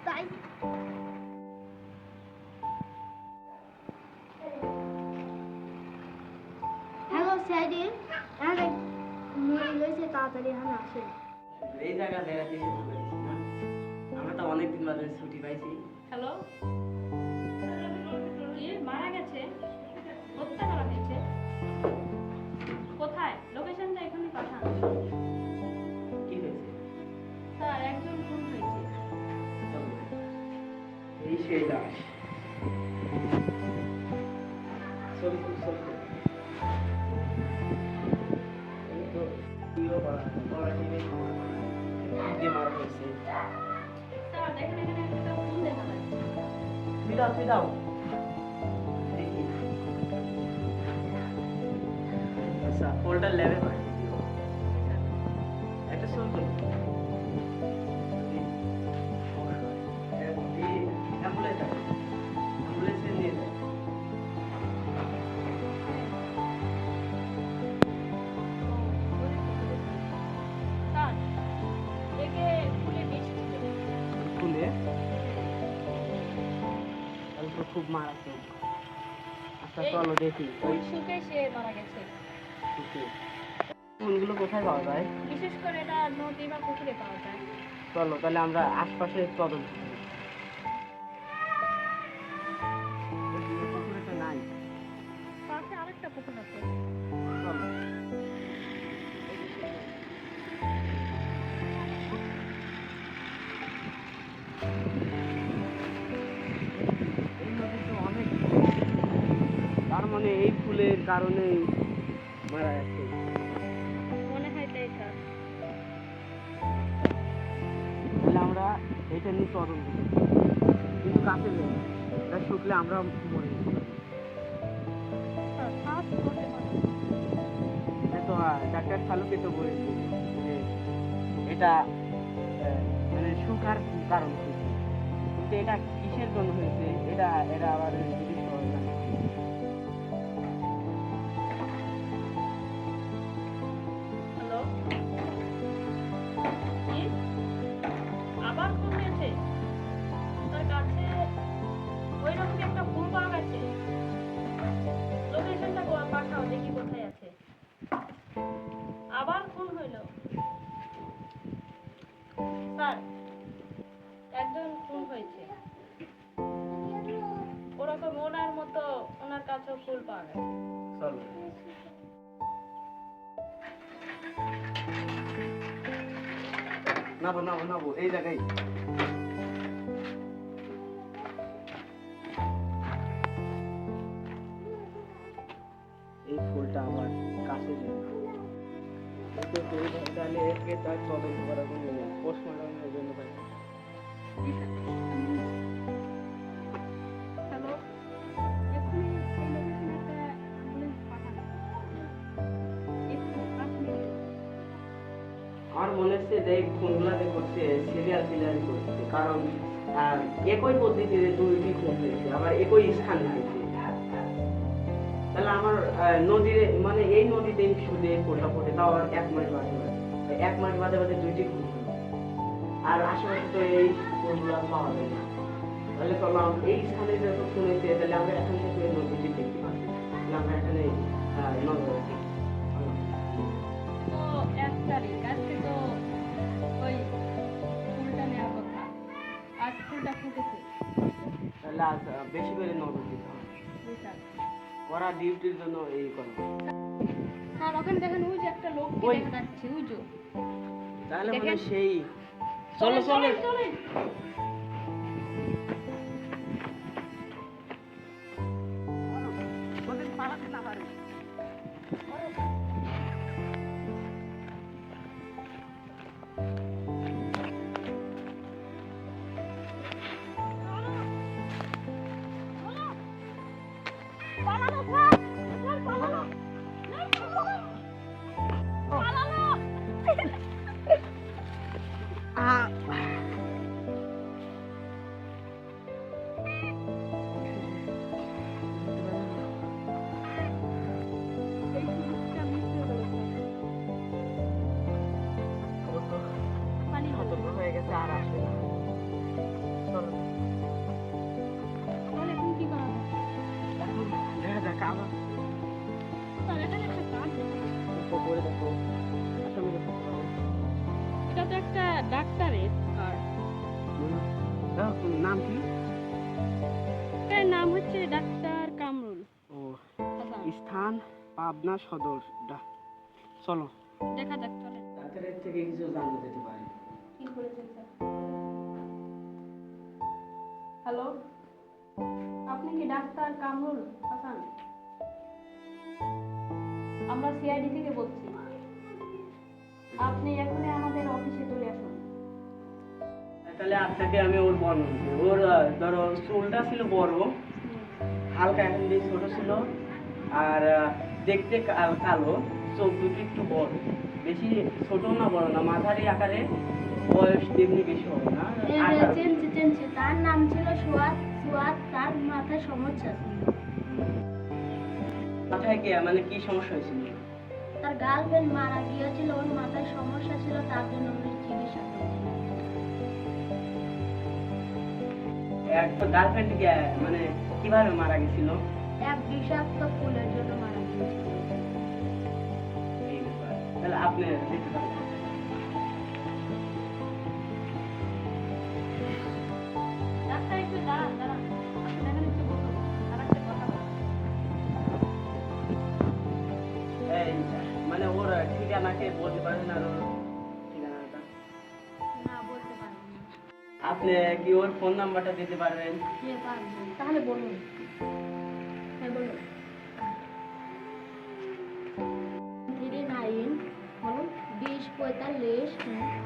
তাই হ্যালো সাইডি আরে মুই লইছে তাড়াতাড়ি এখানে আসে এই জায়গা বেড়াতে শুরু করেছি না আমরা তো অনেকদিন বাদে ছুটি পাইছি। হ্যালো, মারা গেছে, হত্যা করা হয়েছে। কোথায়? লোকেশনটা এখানে পাঠান। কি হয়েছে? স্যার, একজন খুন হয়েছে। এই সেই লাশ। চল চল এই তো তুইও পড়া টিভি মারা হয়েছে। স্যার, দেখেন এখানে একটা খুন দেখা যাচ্ছে। তুই দাও দেখি। আচ্ছা ফোল্ডার ল্যাবে পাঠিয়ে দিও। একটা ছবি তুল। অ্যাম্বুলেন্সে নিয়ে যায়। স্যার, একে খুলে বিষ ছিল। খুলে তো খুব মারাত্মক। আচ্ছা চলো দেখি কোন সুখে সে মারা গেছে। কোনগুলো কোথায় পাওয়া যায়? বিশেষ করে এটা নদী বা পুকুরে পাওয়া যায়। চলো তাহলে আমরা আশপাশে তদন্ত করি। পুকুরে তো নাই। পাশে আরেকটা পুকুর আছে। চলো। এই নদী তো অনেক ফুল। তার মানে এই ফুলের কারণেই মারা যাচ্ছে। মনে হয় তাই স্যার। তাহলে আমরা এটা নিয়ে তদন্ত করি। কিন্তু কাছে যাই এটা শুকলে আমরা মরে যেতে পারি। স্যার, ফার্স্ট করতে পারে। তো ডাক্তার শালুকে তো বলেছি যে এটা মানে শুকার কারণ হয়েছে, কিন্তু এটা কিসের জন্য হয়েছে এটা আবার যদি সহজ না। হ্যালো, কি আবার খুন হয়েছে? তার কাছে ওই রকমই একটা ফুল পাওয়া গেছে। লোকেশনটা পাঠাও, দেখি কোথায় আছে। আবার খুন হইল। স্যার, একজন খুন হয়েছে। ওরকম ওনার মতো ওনার কাছেও ফুল পাওয়া গেছে। চলো নাবো এই জায়গায়। এই ফুলটা আমার কাছে তাহলে একে তার তদন্ত করার কোনো পোস্টমর্টমের জন্য পাই। হ্যালো, এক্ষুনি এই লোকেশনে একটা অ্যাম্বুলেন্স পাঠান। একটু আপনি আমার মনে হচ্ছে যে এই খুনগুলাতে করছে সিরিয়াল কিলারই করছে, কারণ একই পদ্ধতিতে দুইটি খুন হয়েছে, আবার একই স্থানে হয়েছে। তাহলে আমার নদীর মানে এই নদীতেই শুধু এই ফোঁটা ফোটে, তাও আর 1 মাস বাদে বাদে দুইটি খুন হলো। আর আশেপাশে তো এই ফুলগুলো পাওয়া যায় না। তাহলে চলো এই স্থানে যত খুন হয়েছে, তাহলে আমরা এখান থেকে এই নদীটি দেখতে পাচ্ছি, তাহলে আমরা এখানে নজর রাখি। তো 1 তারিখ, আজকে তো ওই ফুলটা নেওয়ার কথা। আজ ফুলটা ফুটেছে। তাহলে আজ বেশি করে নজর দিতে হবে। জি স্যার। করা ডিউটির জন্য এই করবো। স্যার, ওখানে দেখেন ওই যে একটা লোক ওই। দেখা যাচ্ছে, ওই যে। তাহলে মনে দেখেন। হয় সেই চলো চলেন, চলেন। এটা তো একটা ডাক্তারের কার্ড। নাম কি? এটার নাম হচ্ছে ডাক্তার কামরুল ও, হাসান। স্থান পাবনা সদর। চলো, দেখা যাক, চলে। ডাক্তারের থেকে কিছু জানা যেতে পারে। কি করেছেন স্যার? হ্যালো, আপনি কি ডাক্তার কামরুল হাসান? আমরা সিআইডি থেকে বলছি। আপনি এখনই আমাদের অফিসে চলে আসুন। তাহলে আপনাকে আমি ওর বর্ণন দিই। ওর ধরো চুলটা ছিল বড়, হালকা এখন দিয়ে ছোট ছিল, আর দেখতে কালো, চোখ দুটো একটু বড়, বেশি ছোট না বড় না, মাঝারি আকারে, বয়স তেমনি বেশি হবে না। চেনছি তার নাম ছিল সুয়াদ। তার মাথায় সমস্যা ছিল। মাথায় কি মানে কি সমস্যা হয়েছিল? তার গার্লফ্রেন্ড মারা গিয়েছিল, ওর মাথায় সমস্যা ছিল, তার জন্য উনি চিকিৎসা করেছিলেন। একটা গার্লফ্রেন্ড মানে কিভাবে মারা গেছিল? এক বিষাক্ত ফুলের জন্য মারা গিয়েছিল। এই ব্যাপার। তাহলে আপনি যেতে পারেন। ডাক্তার একটু দাঁড়ান দাঁড়ান, আপনি এখানে একটু বসুন, আর একটা কথা বলবো। এই মানে ওর ঠিকানাকে বলতে পারেন, আর ওর ঠিকানাটা না, বলতে পারবো না। আপনি কি ওর ফোন নাম্বারটা দিতে পারবেন? পারবো। তাহলে বলুন। হ্যাঁ, বলুন। 39 বলুন 20 45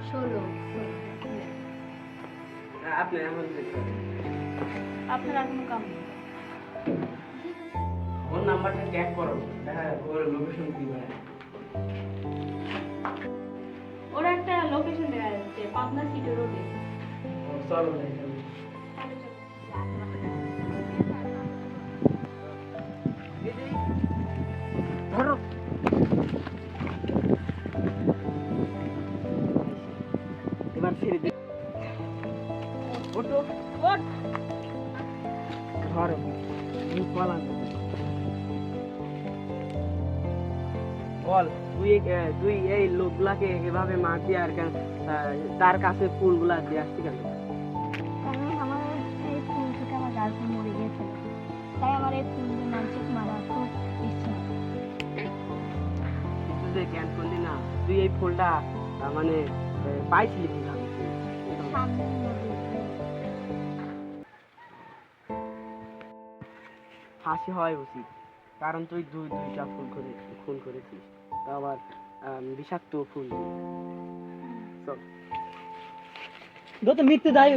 16। আপনি এখন যেতে পারেন। আপনার আর কোনো কাম নেই। ওর নাম্বারটা ট্যাগ করো, দেখা ওর লোকেশন কি হয়। ওরা একটা লোকেশন দেখা যাচ্ছে, পাবনা সিটি রোডে। চলো দেখেন। ধরো, এবার ছেড়ে দে। ওটো, ওঠ। ধরো, পালান। বল, তুই এই লোকগুলাকে এভাবে মারছি আর কেন? তার কাছে ফুলগুলা দিয়ে আসছি কেন? কারণ আমার এই ফুল থেকে আমার গার্লফ্রেন্ড মরে গিয়েছিল, তাই আমার এই ফুল দিয়ে মানসিক মারা খুব ইচ্ছা। কিন্তু যে জ্ঞান করলি না, তুই এই ফুলটা মানে পাইছিলি কিভাবে? সামনে নদী। ফাঁসি হয় উচিত, কারণ তুই দুইটা খুন করেছিস, তা আবার বিষাক্ত ফুল দিয়ে। চল, যত মৃত্যু দায়ী